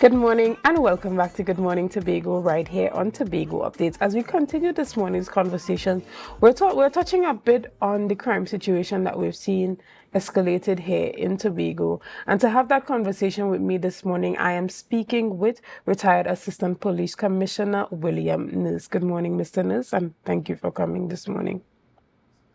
Good morning and welcome back to Good Morning Tobago right here on Tobago Updates. As we continue this morning's conversation, we're touching a bit on the crime situation that we've seen escalated here in Tobago. And to have that conversation with me this morning, I am speaking with retired Assistant Police Commissioner William Nurse. Good morning, Mr. Nurse, and thank you for coming this morning.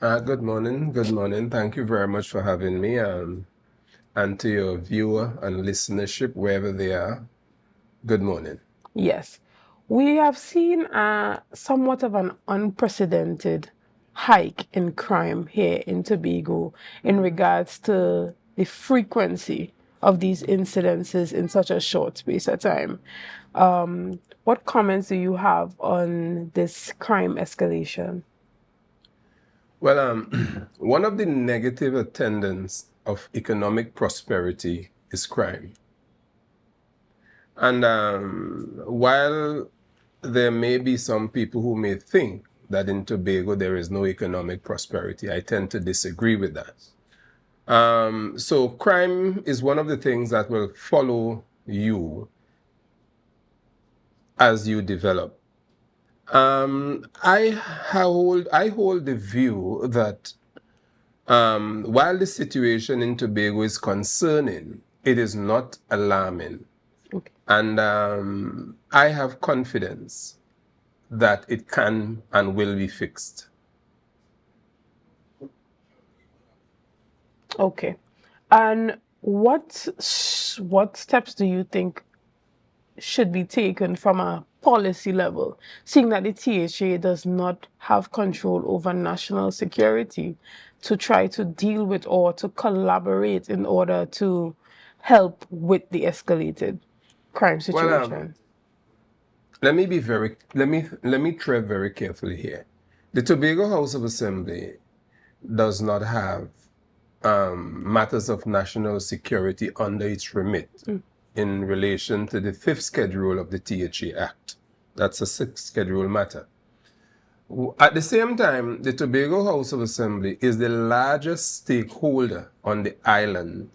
Good morning. Good morning. Thank you very much for having me, and to your viewer and listenership, wherever they are. Good morning. Yes, we have seen somewhat of an unprecedented hike in crime here in Tobago in regards to the frequency of these incidences in such a short space of time. What comments do you have on this crime escalation? Well, one of the negative attendants of economic prosperity is crime. And while there may be some people who may think that in Tobago there is no economic prosperity, I tend to disagree with that. So crime is one of the things that will follow you as you develop. I hold the view that while the situation in Tobago is concerning, it is not alarming. Okay. And I have confidence that it can and will be fixed. Okay. And what steps do you think should be taken from a policy level, seeing that the THA does not have control over national security, to try to deal with or to collaborate in order to help with the escalated crime situation? Let me tread very carefully here. The Tobago House of Assembly does not have matters of national security under its remit in relation to the 5th schedule of the THA Act. That's a 6th schedule matter. At the same time, the Tobago House of Assembly is the largest stakeholder on the island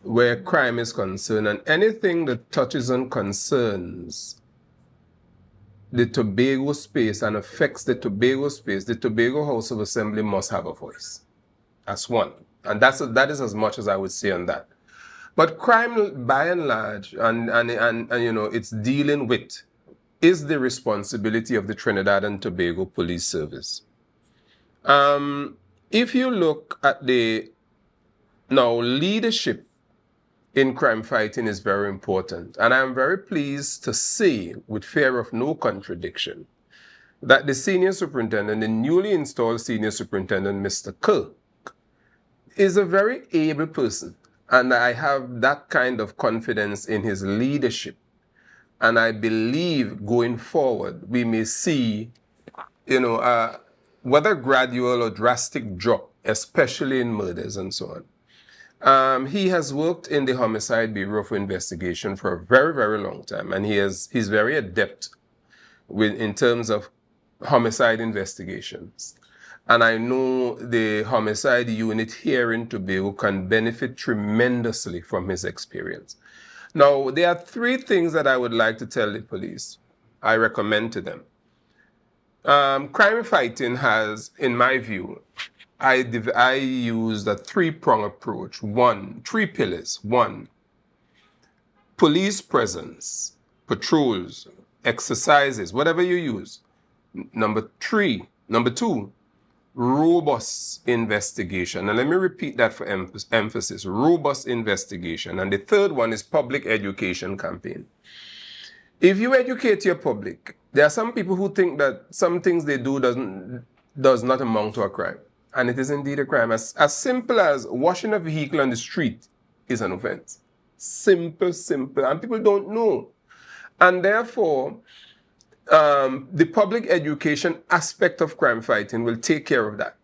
where crime is concerned, and anything that touches on concerns the Tobago space and affects the Tobago space, the Tobago House of Assembly must have a voice. That's one. And that is as much as I would say on that. But crime, by and large, and you know, it's dealing with, is the responsibility of the Trinidad and Tobago Police Service. If you look at leadership in crime fighting is very important. And I'm very pleased to say, with fear of no contradiction, that the senior superintendent, the newly installed senior superintendent, Mr. Kirk, is a very able person. And I have that kind of confidence in his leadership. And I believe going forward, we may see, whether gradual or drastic drop, especially in murders and so on. He has worked in the Homicide Bureau of Investigation for a very, very long time. And he's very adept in terms of homicide investigations. And I know the homicide unit here in Tobago can benefit tremendously from his experience. Now, there are 3 things that I would like to tell the police. I recommend to them. Crime fighting has, in my view, I used a 3-prong approach. 3 pillars. 1, police presence, patrols, exercises, whatever you use. Number 2, robust investigation. And let me repeat that for emphasis. Robust investigation. And the 3rd one is public education campaign. If you educate your public, there are some people who think that some things they do does not amount to a crime. And it is indeed a crime. As simple as washing a vehicle on the street is an offense. Simple. And people don't know. And therefore, the public education aspect of crime fighting will take care of that.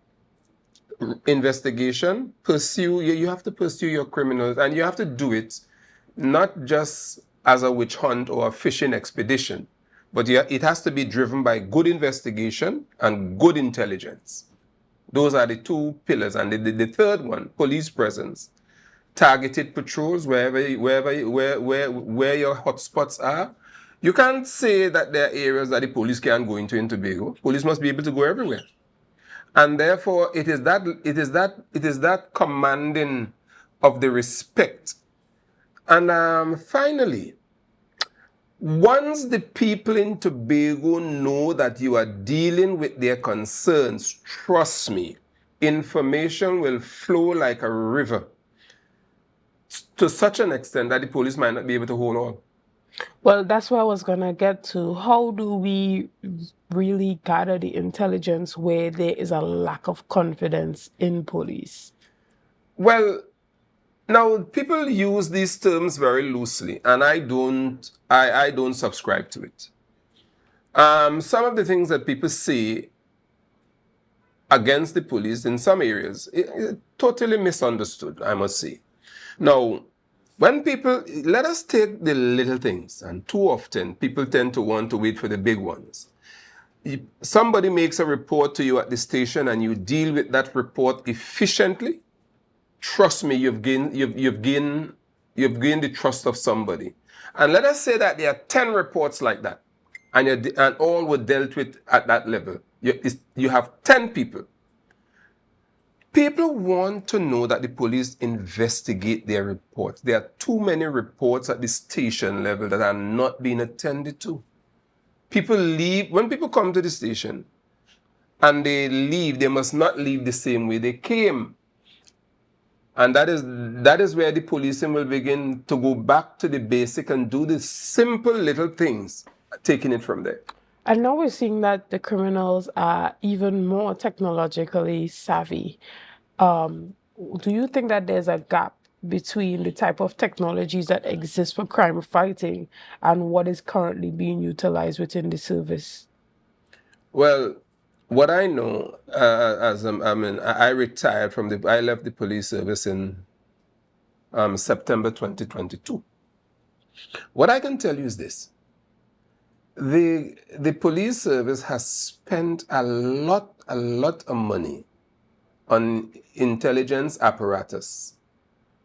Investigation, you have to pursue your criminals, and you have to do it not just as a witch hunt or a fishing expedition, but it has to be driven by good investigation and good intelligence. Those are the 2 pillars. And the 3rd one, police presence. targeted patrols where your hotspots are. You can't say that there are areas that the police can't go into in Tobago. Police must be able to go everywhere. And therefore, it is that commanding of the respect. And finally, once the people in Tobago know that you are dealing with their concerns, trust me, information will flow like a river to such an extent that the police might not be able to hold on. Well, that's what I was going to get to. How do we really gather the intelligence where there is a lack of confidence in police? Well, now people use these terms very loosely, and I don't subscribe to it. Some of the things that people say against the police in some areas, totally misunderstood, I must say. Now, when people, let us take the little things, and too often people tend to want to wait for the big ones. Somebody makes a report to you at the station and you deal with that report efficiently. Trust me, you've gained the trust of somebody. And let us say that there are 10 reports like that, and all were dealt with at that level. You have 10 people. People want to know that the police investigate their reports. There are too many reports at the station level that are not being attended to. People leave, when people come to the station and they leave, they must not leave the same way they came. And that is where the policing will begin to go back to the basic and do the simple little things, taking it from there. And now we're seeing that the criminals are even more technologically savvy. Do you think that there's a gap between the type of technologies that exist for crime fighting and what is currently being utilized within the service? Well, what I know, I retired I left the police service in September 2022. What I can tell you is this. The police service has spent a lot of money on intelligence apparatus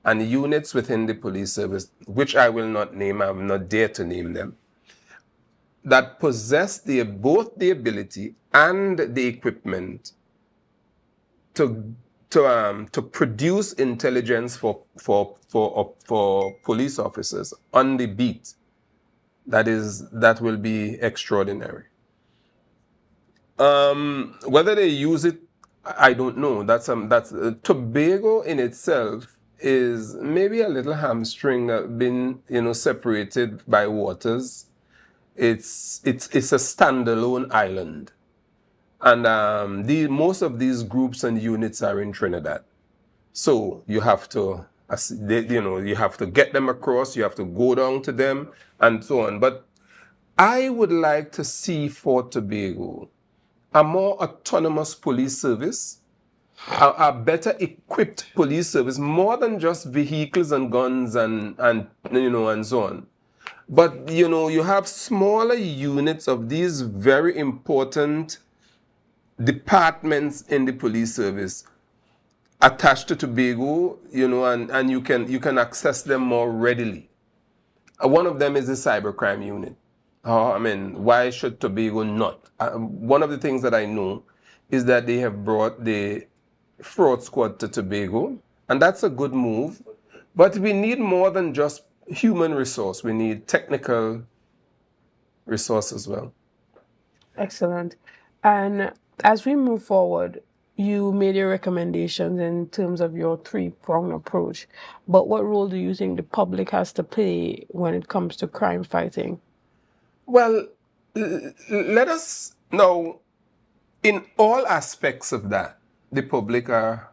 and units within the police service, which I will not name, I will not dare to name them, that possess both the ability and the equipment to produce intelligence for police officers on the beat. That will be extraordinary. Whether they use it, I don't know. Tobago in itself is maybe a little hamstring been separated by waters. It's a standalone island, and most of these groups and units are in Trinidad. So you have to you have to get them across. You have to go down to them and so on. But I would like to see for Tobago a more autonomous police service, a better equipped police service, more than just vehicles and guns and so on. But you have smaller units of these very important departments in the police service attached to Tobago, and you can access them more readily. One of them is the cybercrime unit. Why should Tobago not? One of the things that I know is that they have brought the fraud squad to Tobago, and that's a good move. But we need more than just human resource. We need technical resource as well. Excellent. And as we move forward, you made your recommendations in terms of your three-pronged approach. But what role do you think the public has to play when it comes to crime fighting? Well, let us know, in all aspects of that, the public are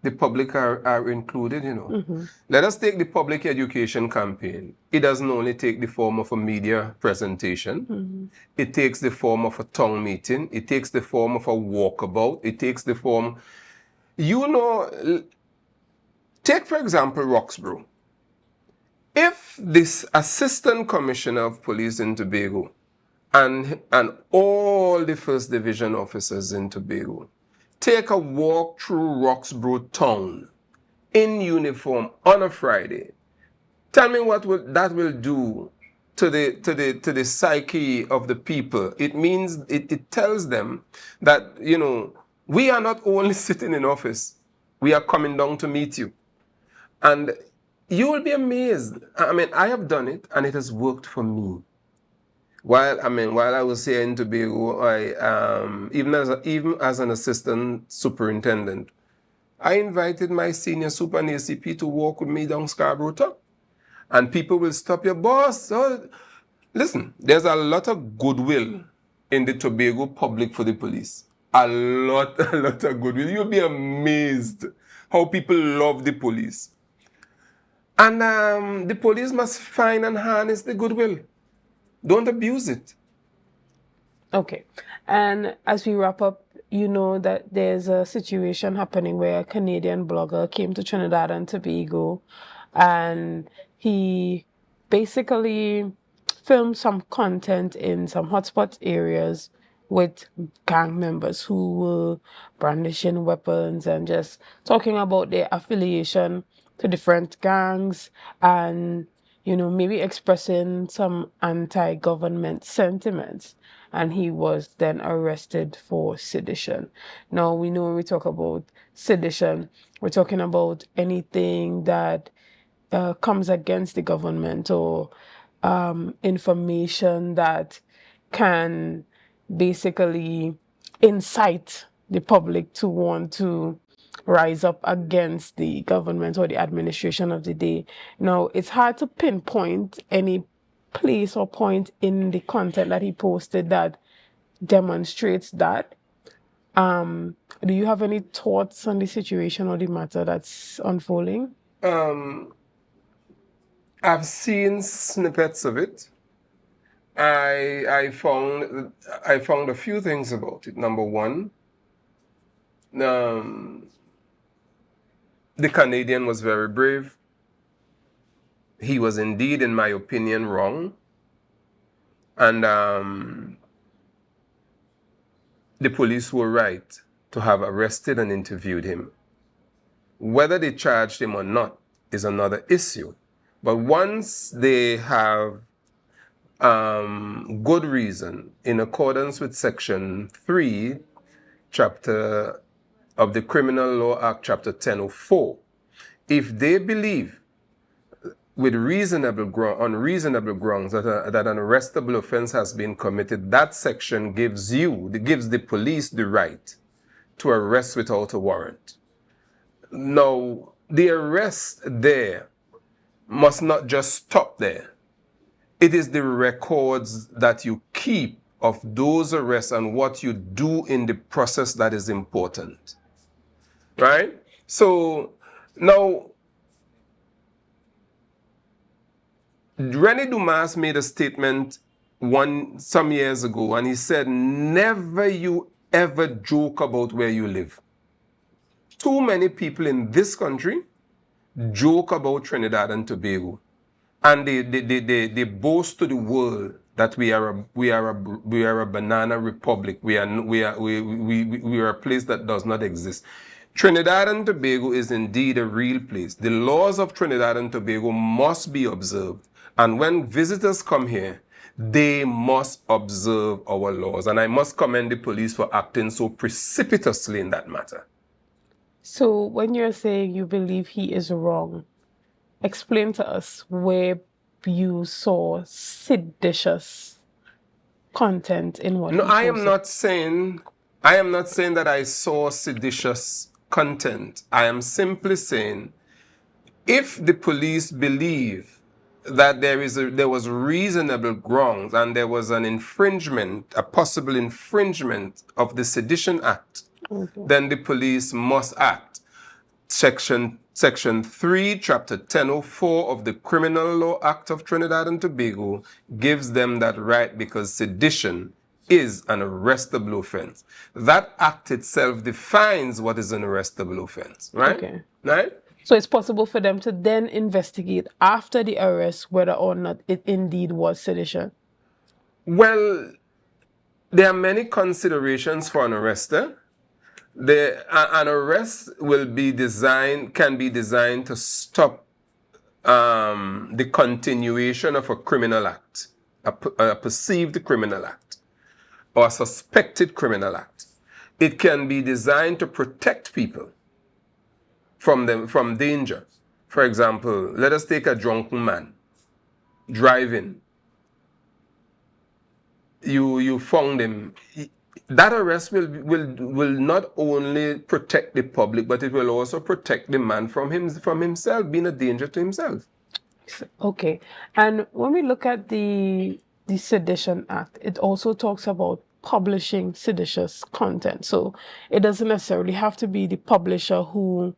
included, Mm-hmm. Let us take the public education campaign. It doesn't only take the form of a media presentation. Mm-hmm. It takes the form of a town meeting. It takes the form of a walkabout. It takes the form, take for example Roxborough. If this assistant commissioner of police in Tobago and all the first division officers in Tobago take a walk through Roxborough town, in uniform on a Friday. Tell me what that will do to the psyche of the people. It means it tells them that, you know, we are not only sitting in office, we are coming down to meet you. And you will be amazed. I mean, I have done it and it has worked for me. While I was here in Tobago, even as an assistant superintendent, I invited my senior super and ACP to walk with me down Scarborough Top. And people will stop your boss. Oh, listen, there's a lot of goodwill in the Tobago public for the police. A lot of goodwill. You'll be amazed how people love the police. And the police must find and harness the goodwill. Don't abuse it. Okay. And as we wrap up, you know that there's a situation happening where a Canadian blogger came to Trinidad and Tobago, and he basically filmed some content in some hotspot areas with gang members who were brandishing weapons and just talking about their affiliation to different gangs and, you know, maybe expressing some anti-government sentiments. And he was then arrested for sedition. Now, we know when we talk about sedition, we're talking about anything that comes against the government or information that can basically incite the public to want to rise up against the government or the administration of the day. Now, it's hard to pinpoint any place or point in the content that he posted that demonstrates that. Do you have any thoughts on the situation or the matter that's unfolding? I've seen snippets of it. I found a few things about it. Number one, the Canadian was very brave. He was indeed, in my opinion, wrong. And the police were right to have arrested and interviewed him. Whether they charged him or not is another issue. But once they have good reason, in accordance with Section 3, chapter of the Criminal Law Act, Chapter 1004, if they believe with unreasonable grounds that an arrestable offense has been committed, that section gives the police the right to arrest without a warrant. Now, the arrest there must not just stop there. It is the records that you keep of those arrests and what you do in the process that is important. Right? So, now, René Dumas made a statement some years ago, and he said, never you ever joke about where you live. Too many people in this country joke about Trinidad and Tobago, and they boast to the world that we are a banana republic. We are a place that does not exist. Trinidad and Tobago is indeed a real place. The laws of Trinidad and Tobago must be observed. And when visitors come here, they must observe our laws. And I must commend the police for acting so precipitously in that matter. So when you're saying you believe he is wrong, explain to us where you saw seditious content in what No, he I am posted. not saying that I saw seditious content. I am simply saying if the police believe that there was reasonable grounds and there was an infringement, a possible infringement of the Sedition Act, then the police must act. Section 3, Chapter 1004 of the Criminal Law Act of Trinidad and Tobago gives them that right because sedition is an arrestable offense. That act itself defines what is an arrestable offense, right? Okay. Right? So it's possible for them to then investigate after the arrest whether or not it indeed was sedition? Well, there are many considerations for an arrester. An arrest can be designed to stop the continuation of a criminal act, a perceived criminal act, or a suspected criminal act. It can be designed to protect people from danger. For example, let us take a drunken man driving. You found him. That arrest will not only protect the public, but it will also protect the man from himself, being a danger to himself. Okay. And when we look at the Sedition Act, it also talks about publishing seditious content. So it doesn't necessarily have to be the publisher who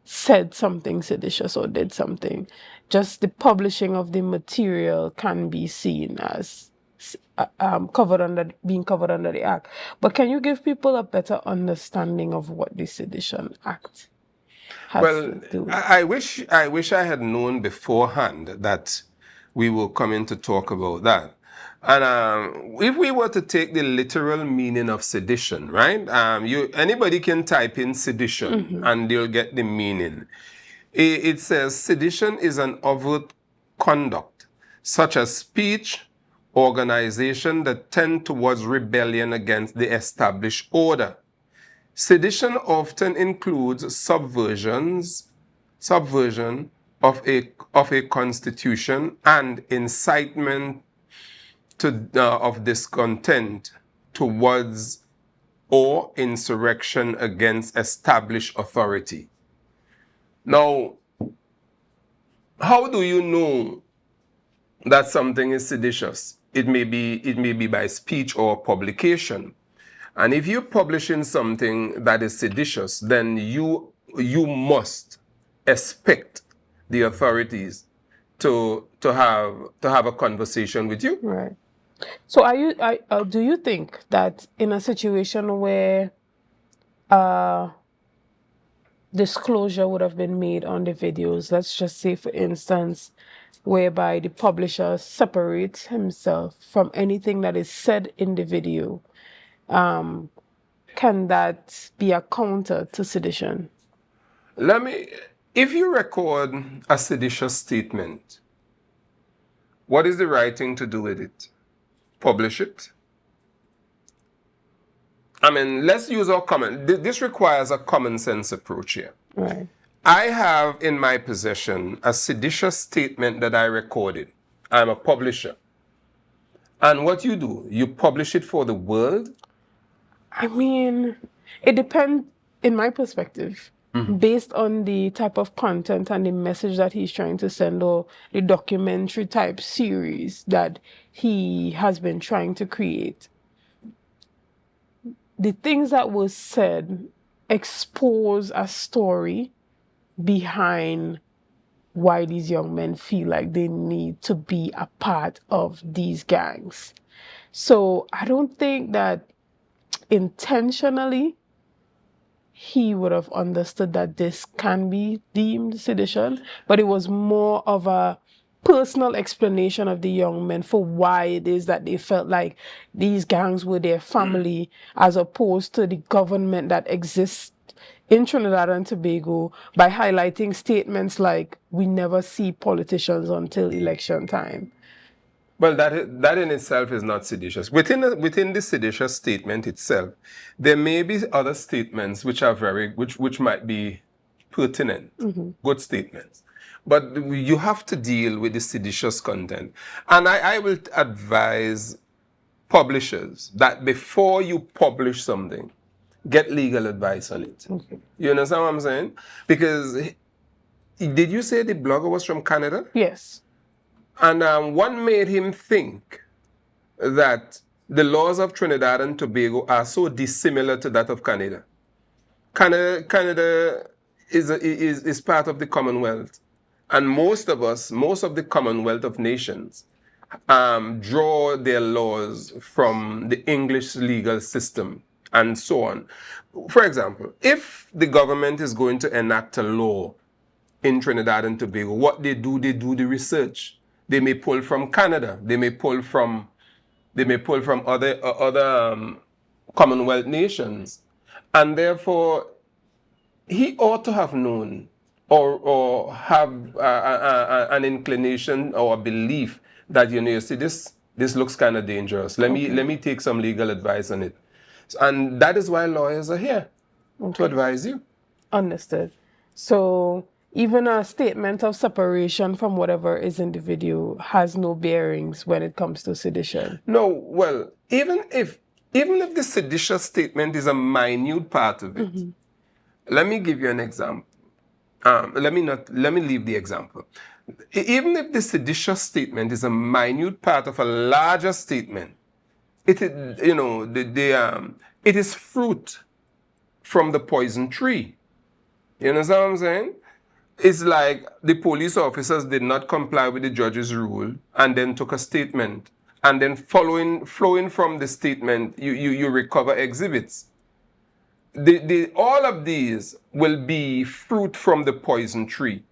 said something seditious or did something. Just the publishing of the material can be seen as being covered under the Act. But can you give people a better understanding of what the Sedition Act has to do? I wish I had known beforehand that we were coming to talk about that. And if we were to take the literal meaning of sedition, right? Anybody can type in sedition and they'll get the meaning. It says sedition is an overt conduct, such as speech, organization that tend towards rebellion against the established order. Sedition often includes subversion of a constitution and incitement of discontent towards or insurrection against established authority. Now, how do you know that something is seditious? It may be by speech or publication. And if you're publishing something that is seditious, then you must expect the authorities to have a conversation with you. Right. So do you think that in a situation where disclosure would have been made on the videos, let's just say for instance, whereby the publisher separates himself from anything that is said in the video, can that be a counter to sedition? If you record a seditious statement, what is the right thing to do with it? Publish it? I mean, let's use our this requires a common sense approach here. Right. I have in my possession a seditious statement that I recorded. I'm a publisher. And what you do, you publish it for the world? I mean, it depends, in my perspective, based on the type of content and the message that he's trying to send, or the documentary type series that he has been trying to create. The things that were said expose a story behind why these young men feel like they need to be a part of these gangs. So I don't think that intentionally he would have understood that this can be deemed sedition, but it was more of a personal explanation of the young men for why it is that they felt like these gangs were their family, as opposed to the government that exists in Trinidad and Tobago, by highlighting statements like, we never see politicians until election time. Well, that in itself is not seditious. Within the seditious statement itself, there may be other statements which are which might be pertinent, good statements. But you have to deal with the seditious content. And I will advise publishers that before you publish something, get legal advice on it. You understand what I'm saying? Because, did you say the blogger was from Canada? Yes. And what made him think that the laws of Trinidad and Tobago are so dissimilar to that of Canada? Canada is part of the Commonwealth. And most of the Commonwealth of nations draw their laws from the English legal system and so on. For example, if the government is going to enact a law in Trinidad and Tobago, what they do the research. They may pull from Canada. They may pull from other Commonwealth nations, And therefore, he ought to have known or have an inclination or a belief that, you see, this looks kind of dangerous. Let me take some legal advice on it. And that is why lawyers are here, to advise you. Understood. So even a statement of separation from whatever is in the video has no bearings when it comes to sedition. No, well, even if the seditious statement is a minute part of it, let me give you an example. Let me leave the example. Even if the seditious statement is a minute part of a larger statement, it is fruit from the poison tree. You understand what I'm saying? It's like the police officers did not comply with the judge's rule and then took a statement. And then flowing from the statement, you recover exhibits. All of these will be fruit from the poison tree.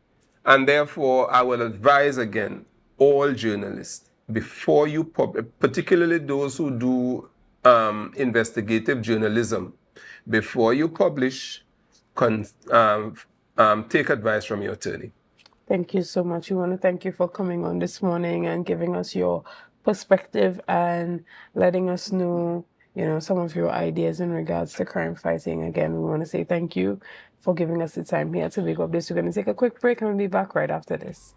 And therefore, I will advise again, all journalists, before you particularly those who do investigative journalism, before you publish, take advice from your attorney. Thank you so much. We want to thank you for coming on this morning and giving us your perspective and letting us know, some of your ideas in regards to crime fighting. Again, we want to say thank you for giving us the time here to Tobago Updates. We're going to take a quick break and we'll be back right after this.